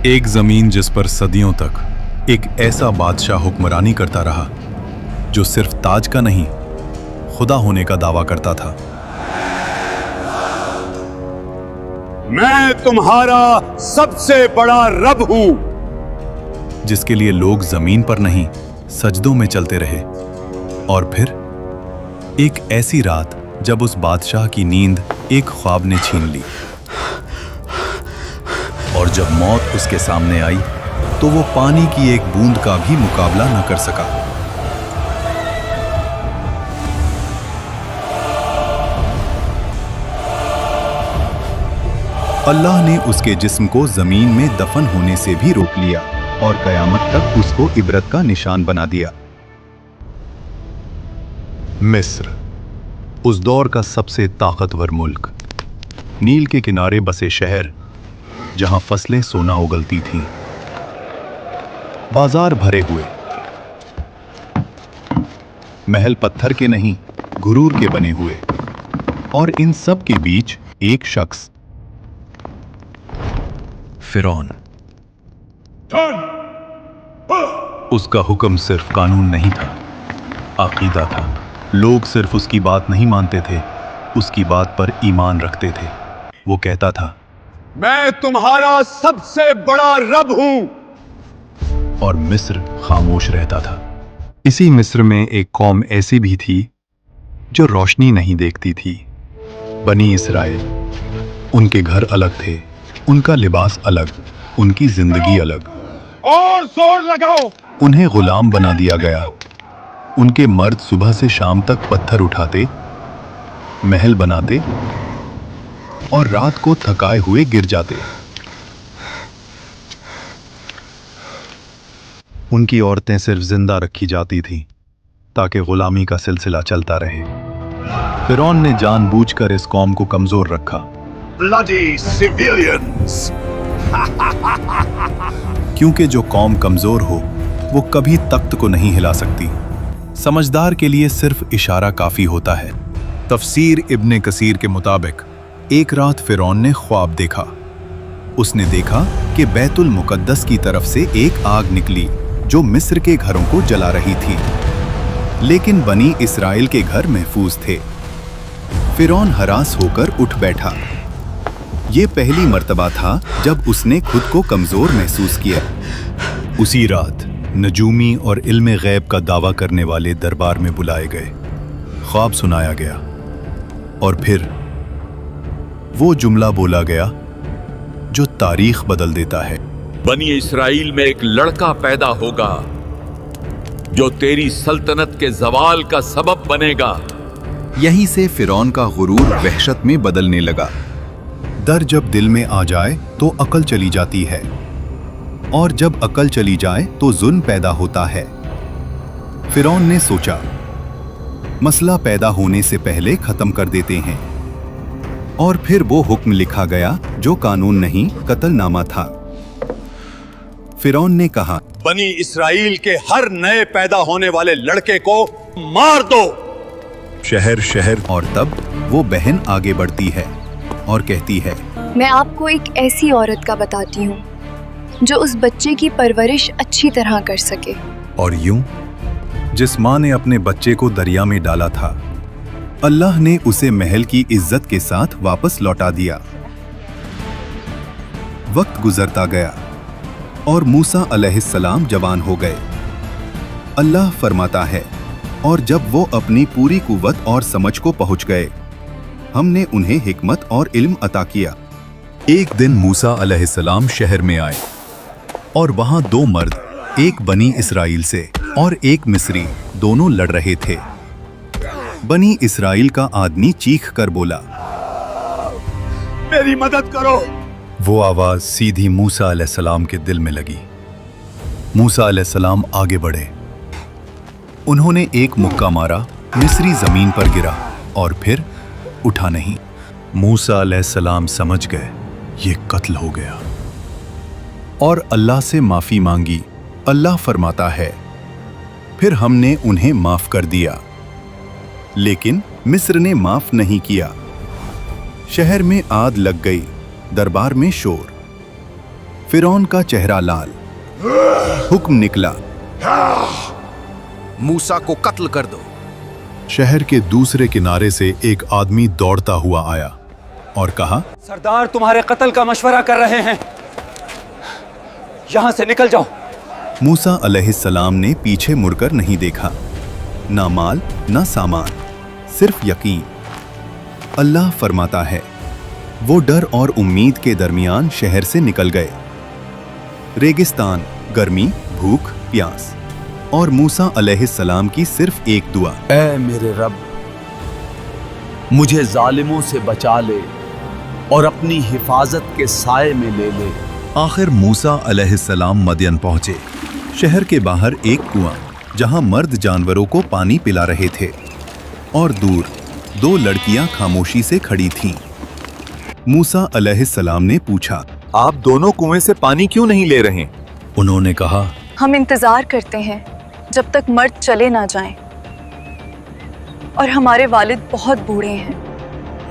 एक जमीन जिस पर सदियों तक एक ऐसा बादशाह हुक्मरानी करता रहा जो सिर्फ ताज का नहीं, खुदा होने का दावा करता था। मैं तुम्हारा सबसे बड़ा रब हूं, जिसके लिए लोग जमीन पर नहीं सजदों में चलते रहे। और फिर एक ऐसी रात जब उस बादशाह की नींद एक ख्वाब ने छीन ली, और जब मौत उसके सामने आई तो वो पानी की एक बूंद का भी मुकाबला न कर सका। अल्लाह ने उसके जिस्म को जमीन में दफन होने से भी रोक लिया और कयामत तक उसको इबरत का निशान बना दिया। मिस्र, उस दौर का सबसे ताकतवर मुल्क, नील के किनारे बसे शहर जहां फसलें सोना उगलती थीं, बाजार भरे हुए, महल पत्थर के नहीं गुरूर के बने हुए, और इन सब के बीच एक शख्स, फिरौन। उसका हुक्म सिर्फ कानून नहीं था, अकीदा था। लोग सिर्फ उसकी बात नहीं मानते थे, उसकी बात पर ईमान रखते थे। वो कहता था, मैं तुम्हारा सबसे बड़ा रब हूं। और मिस्र खामोश रहता था। इसी मिस्र में एक कौम ऐसी भी थी जो रोशनी नहीं देखती थी, बनी इसराइल। उनके घर अलग थे, उनका लिबास अलग, उनकी जिंदगी अलग। और जोर लगाओ। उन्हें गुलाम बना दिया गया। उनके मर्द सुबह से शाम तक पत्थर उठाते, महल बनाते और रात को थकाए हुए गिर जाते। उनकी औरतें सिर्फ जिंदा रखी जाती थीं ताकि गुलामी का सिलसिला चलता रहे। फिरौन ने जानबूझकर इस कौम को कमजोर रखा। Bloody civilians! क्योंकि जो कौम कमजोर हो वो कभी तख्त को नहीं हिला सकती। समझदार के लिए सिर्फ इशारा काफी होता है। तफसीर इब्ने कसीर के मुताबिक एक रात फिरौन ने ख्वाब देखा। उसने देखा कि बैतुल मुकद्दस की तरफ से एक आग निकली जो मिस्र के घरों को जला रही थी, लेकिन बनी इसराइल के घर महफूज थे। फिरौन हरास होकर उठ बैठा। ये पहली मर्तबा था जब उसने खुद को कमजोर महसूस किया। उसी रात नजूमी और इल्मे गैब का दावा करने वाले दरबार में बुलाए गए। ख्वाब सुनाया गया और फिर वो जुमला बोला गया जो तारीख बदल देता है। बनी इस्राइल में एक लड़का पैदा होगा जो तेरी सल्तनत के जवाल का सबब बनेगा। यहीं से फिरौन का गुरूर वहशत में बदलने लगा। डर जब दिल में आ जाए तो अकल चली जाती है, और जब अकल चली जाए तो जुल्म पैदा होता है। फिरौन ने सोचा, मसला पैदा होने से पहले खत्म कर देते हैं। और फिर वो हुक्म लिखा गया जो कानून नहीं, कत्लनामा था। फिरौन ने कहा, बनी इसराइल के हर नए पैदा होने वाले लड़के को मार दो। शहर शहर। और तब वो बहन आगे बढ़ती है और कहती है, मैं आपको एक ऐसी औरत का बताती हूँ जो उस बच्चे की परवरिश अच्छी तरह कर सके। और यूं जिस माँ ने अपने बच्चे को दरिया में डाला था, अल्लाह ने उसे महल की इज्जत के साथ वापस लौटा दिया। वक्त गुजरता गया और मूसा अलैहिस्सलाम जवान हो गए। अल्लाह फरमाता है, और जब वो अपनी पूरी कुव्वत और समझ को पहुंच गए, हमने उन्हें हिकमत और इल्म अता किया। एक दिन मूसा अलैहिस्सलाम शहर में आए और वहां दो मर्द, एक बनी इसराइल से और एक मिस्री, दोनों लड़ रहे थे। बनी इसराइल का आदमी चीख कर बोला, मेरी मदद करो। वो आवाज सीधी मूसा अलैहिस्सलाम के दिल में लगी। मूसा अलैहिस्सलाम आगे बढ़े। उन्होंने एक मुक्का मारा, मिस्री जमीन पर गिरा और फिर उठा नहीं। मूसा अलैहिस्सलाम समझ गए ये कत्ल हो गया और अल्लाह से माफी मांगी। अल्लाह फरमाता है, फिर हमने उन्हें माफ कर दिया। लेकिन मिस्र ने माफ नहीं किया। शहर में आग लग गई, दरबार में शोर। फिरौन का चेहरा लाल। हुक्म निकला, मूसा को कत्ल कर दो। शहर के दूसरे किनारे से एक आदमी दौड़ता हुआ आया और कहा, सरदार तुम्हारे कत्ल का मशवरा कर रहे हैं, यहां से निकल जाओ। मूसा अलैहिस्सलाम ने पीछे मुड़कर नहीं देखा, ना माल ना सामान, सिर्फ यकीन। अल्लाह फरमाता है, वो डर और उम्मीद के दरमियान शहर से निकल गए। रेगिस्तान, गर्मी, भूख, प्यास और मूसा अलैहिस्सलाम की सिर्फ एक दुआ, ऐ मेरे रब, मुझे जालिमों से बचा ले और अपनी हिफाजत के साए में ले ले। आखिर मूसा अलैहिस्सलाम मदयन पहुंचे। शहर के बाहर एक कुआं, जहां मर्द जानवरों को पानी पिला रहे थे, और दूर 2 लड़कियां खामोशी से खड़ी थीं। मूसा अलैहिस्सलाम ने पूछा, आप दोनों कुएं से पानी क्यों नहीं ले रहे? उन्होंने कहा, हम इंतजार करते हैं जब तक मर्द चले ना जाएं, और हमारे वालिद बहुत बूढ़े हैं।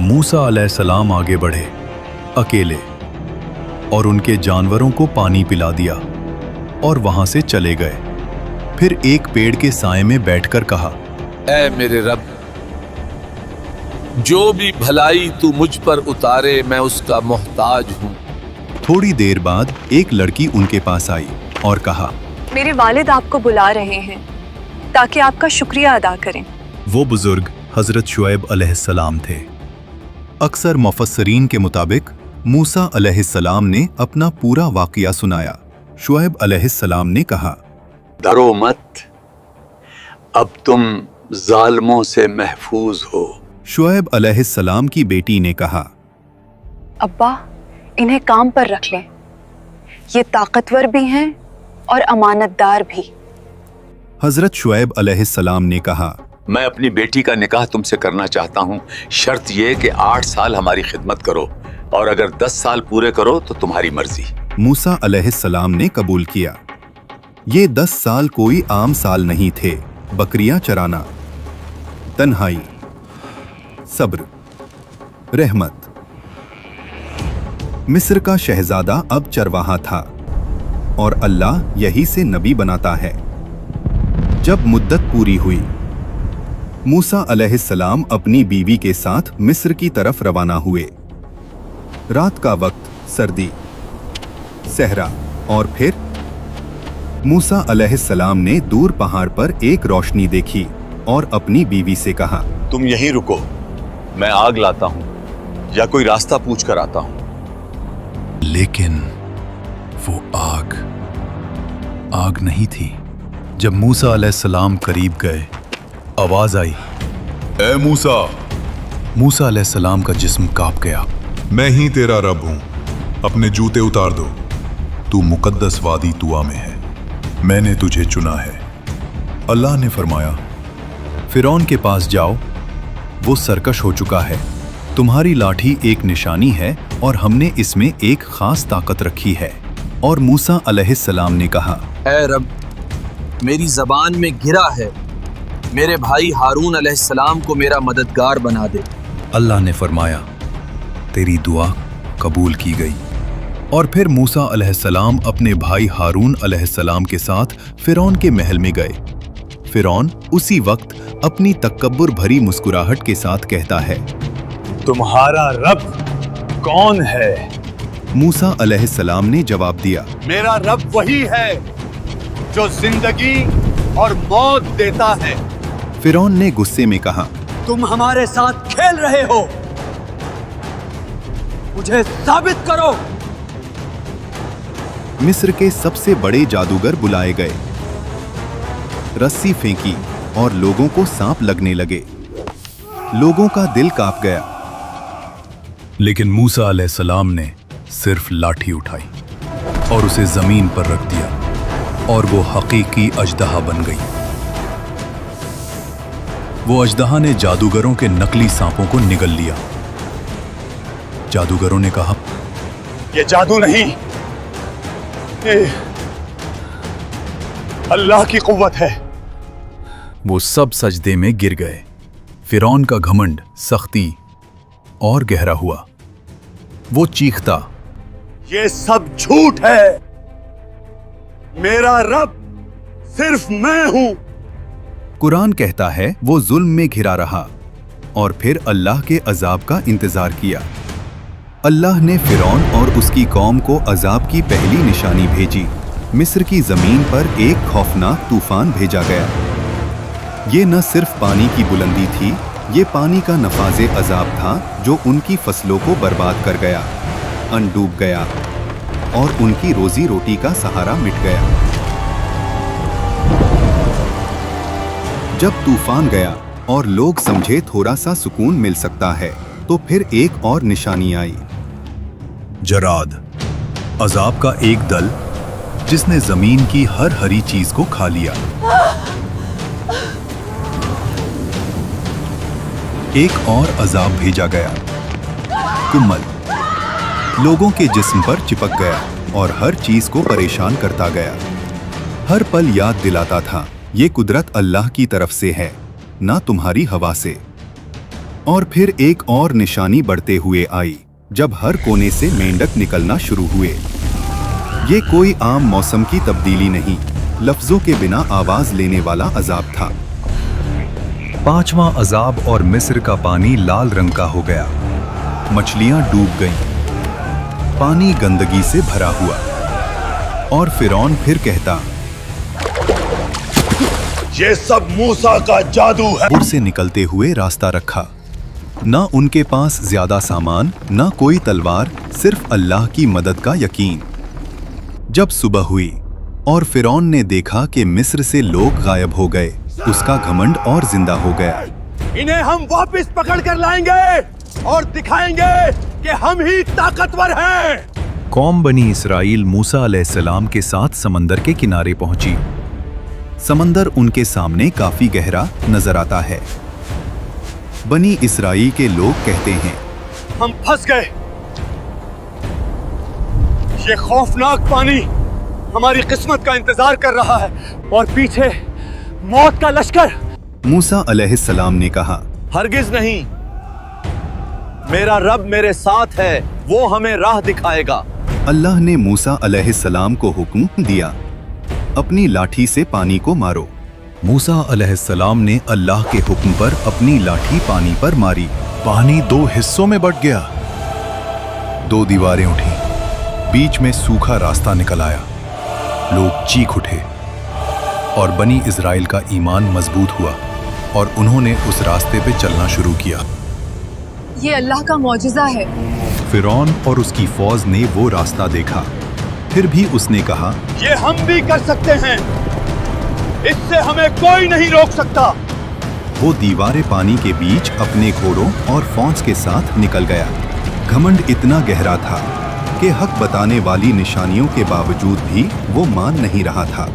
मूसा अलैहिस्सलाम आगे बढ़े, अकेले, और उनके जानवरों को पानी पिला दिया और वहां से चले गए। फिर एक पेड़ के साए में बैठकर कहा, ऐ मेरे रब, जो भी भलाई तू मुझ पर उतारे मैं उसका मोहताज हूँ। थोड़ी देर बाद एक लड़की उनके पास आई और कहा, मेरे वालिद आपको बुला रहे हैं ताकि आपका शुक्रिया अदा करें। वो बुजुर्ग हजरत शुएब अलैहिस्सलाम थे। अक्सर मुफस्सरीन के मुताबिक मूसा अलैहिस्सलाम ने अपना पूरा वाक़या सुनाया। शुएब अलैहिस्सलाम ने कहा, डरो मत, अब तुम जालिमों से महफूज हो। शुएब अलैहिस्सलाम की बेटी ने कहा, अब्बा, इन्हें काम पर रख लें, ये ताकतवर भी हैं और अमानतदार भी। हजरत शुएब अलैहिस्सलाम ने कहा, मैं अपनी बेटी का निकाह तुमसे करना चाहता हूँ, शर्त ये कि 8 साल हमारी खिदमत करो, और अगर 10 साल पूरे करो तो तुम्हारी मर्जी। मूसा अलैहिस्सलाम ने कबूल किया। ये 10 साल कोई आम साल नहीं थे। बकरियां चराना, तन्हाई, सब्र, रहमत। मिस्र का शहजादा अब चरवाहा था, और अल्लाह यही से नबी बनाता है। जब मुद्दत पूरी हुई, मूसा अलैहिस्सलाम अपनी बीवी के साथ मिस्र की तरफ रवाना हुए। रात का वक्त, सर्दी, सहरा, और फिर मूसा अलैहिस्सलाम ने दूर पहाड़ पर एक रोशनी देखी और अपनी बीवी से कहा, तुम यहीं रुको, मैं आग लाता हूँ या कोई रास्ता पूछ कर आता हूँ। लेकिन वो आग नहीं थी। जब मूसा अलैहिस्सलाम करीब गए, आवाज आई, ए मूसा। मूसा अलैहिस्सलाम का जिस्म कांप गया। मैं ही तेरा रब हूं, अपने जूते उतार दो। तू मुकद्दस वादी तुआ में है, मैंने तुझे चुना है। अल्लाह ने फरमाया, फिरौन के पास जाओ, वो सरकश हो चुका है। तुम्हारी लाठी एक निशानी है और हमने इसमें एक खास ताकत रखी है। और मूसा अलैहिस्सलाम ने कहा, ऐ रब, मेरी जबान में गिरा है, मेरे भाई हारून अलैहिस्सलाम को मेरा मददगार बना दे। अल्लाह ने फरमाया, तेरी दुआ कबूल की गई। और फिर मूसा अलैहिस्सलाम अपने भाई हारून अलैहिस्सलाम के साथ फिरौन के महल में गए। फिरौन उसी वक्त अपनी तकब्बुर भरी मुस्कुराहट के साथ कहता है, तुम्हारा रब कौन है? मूसा अलैहिस्सलाम ने जवाब दिया, मेरा रब वही है जो जिंदगी और मौत देता है। फिरौन ने गुस्से में कहा, तुम हमारे साथ खेल रहे हो, मुझे साबित करो। मिस्र के सबसे बड़े जादूगर बुलाए गए। रस्सी फेंकी और लोगों को सांप लगने लगे। लोगों का दिल कांप गया। लेकिन मूसा अलैहिस्सलाम ने सिर्फ लाठी उठाई और उसे जमीन पर रख दिया, और वो हकीकी अजदहा बन गई। वो अजदहा ने जादूगरों के नकली सांपों को निगल लिया। जादूगरों ने कहा, ये जादू नहीं, ये अल्लाह की कुव्वत है। वो सब सजदे में गिर गए। फिरौन का घमंड, सख्ती और गहरा हुआ। वो चीखता, ये सब झूठ है। मेरा रब सिर्फ मैं हूं। कुरान कहता है वो जुल्म में घिरा रहा और फिर अल्लाह के अजाब का इंतजार किया। अल्लाह ने फिरौन और उसकी कौम को अजाब की पहली निशानी भेजी। मिस्र की जमीन पर एक खौफनाक तूफान भेजा गया। ये न सिर्फ पानी की बुलंदी थी, ये पानी का नफाजे अजाब था जो उनकी फसलों को बर्बाद कर गया, अन्न डूब गया और उनकी रोजी रोटी का सहारा मिट गया। जब तूफान गया और लोग समझे थोड़ा सा सुकून मिल सकता है, तो फिर एक और निशानी आई। जराद, अजाब का एक दल जिसने जमीन की हर हरी चीज को खा लिया। एक और अजाब भेजा गया, कुम्मल, लोगों के जिस्म पर चिपक गया और हर चीज को परेशान करता गया। हर पल याद दिलाता था, ये कुदरत अल्लाह की तरफ से है, ना तुम्हारी हवा से। और फिर एक और निशानी बढ़ते हुए आई, जब हर कोने से मेंढक निकलना शुरू हुए। ये कोई आम मौसम की तब्दीली नहीं, लफ्जों के बिना आवाज लेने वाला अजाब था। पांचवां अजाब और मिस्र का पानी लाल रंग का हो गया। मछलियां डूब गईं, पानी गंदगी से भरा हुआ। और फिरौन फिर कहता, ये सब मूसा का जादू है। बुर से निकलते हुए रास्ता रखा। ना उनके पास ज्यादा सामान, ना कोई तलवार, सिर्फ अल्लाह की मदद का यकीन। जब सुबह हुई और फिरौन ने देखा कि मिस्र से लोग गायब हो गए, उसका घमंड और जिंदा हो गया। इन्हें हम वापस पकड़ कर लाएंगे और दिखाएंगे कि हम ही ताकतवर हैं। कौम बनी इसराइल मूसा अलैहिस्सलाम के साथ समंदर के किनारे पहुंची। समंदर उनके सामने काफी गहरा नजर आता है। बनी इसराइल के लोग कहते हैं, हम फंस गए। ये खौफनाक पानी हमारी किस्मत का इंतजार कर रहा है और पीछे मौत का लश्कर। मूसा अलैहिस्सलाम ने कहा, हरगिज नहीं, मेरा रब मेरे साथ है, वो हमें राह दिखाएगा। अल्लाह ने मूसा अलैहिस्सलाम को हुक्म दिया, अपनी लाठी से पानी को मारो। मूसा अलैहिस्सलाम ने अल्लाह के हुक्म पर अपनी लाठी पानी पर मारी। पानी दो हिस्सों में बंट गया। दो दीवारें उठी, बीच में सूखा रास्ता निकल आया। लोग चीख उठे और बनी इज़राइल का ईमान मजबूत हुआ और उन्होंने उस रास्ते पे चलना शुरू किया। ये अल्लाह का मौजिज़ा है। फिरौन और उसकी फौज ने वो रास्ता देखा, फिर भी उसने कहा, ये हम भी कर सकते हैं, इससे हमें कोई नहीं रोक सकता। वो दीवारें पानी के बीच अपने घोड़ों और फौज के साथ निकल गया। घमंड इतना गहरा था कि हक बताने वाली निशानियों के बावजूद भी वो मान नहीं रहा था।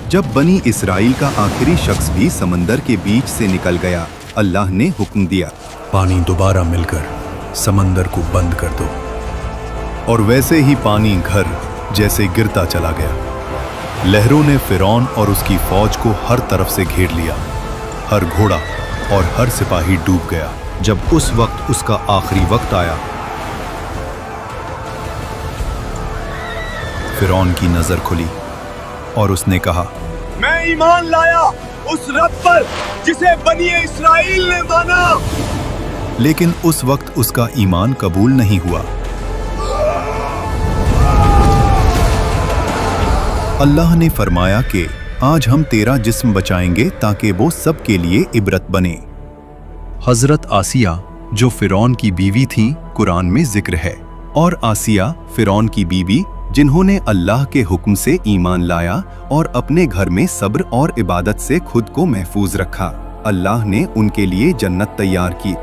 जब बनी इसराइल का आखिरी शख्स भी समंदर के बीच से निकल गया, अल्लाह ने हुक्म दिया, पानी दोबारा मिलकर समंदर को बंद कर दो। और वैसे ही पानी घर जैसे गिरता चला गया। लहरों ने फिरौन और उसकी फौज को हर तरफ से घेर लिया। हर घोड़ा और हर सिपाही डूब गया। जब उस वक्त उसका आखिरी वक्त आया, फिरौन की नजर खुली और उसने कहा, मैं ईमान लाया उस रब पर जिसे बनी इस्राइल ने माना। लेकिन उस वक्त उसका ईमान कबूल नहीं हुआ। अल्लाह ने फरमाया कि आज हम तेरा जिस्म बचाएंगे ताकि वो सब के लिए इबरत बने। हजरत आसिया जो फिरौन की बीवी थी, कुरान में जिक्र है। और आसिया फिरौन की बीवी जिन्होंने अल्लाह के हुक्म से ईमान लाया और अपने घर में सब्र और इबादत से खुद को महफूज रखा, अल्लाह ने उनके लिए जन्नत तैयार की।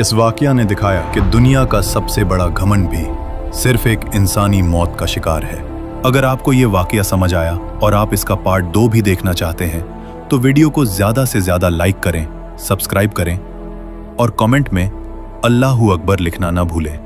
इस वाकया ने दिखाया कि दुनिया का सबसे बड़ा घमंड भी सिर्फ एक इंसानी मौत का शिकार है। अगर आपको ये वाकया समझ आया और आप इसका पार्ट 2 भी देखना चाहते हैं तो वीडियो को ज़्यादा से ज़्यादा लाइक करें, सब्सक्राइब करें और कमेंट में अल्लाहू अकबर लिखना ना भूलें।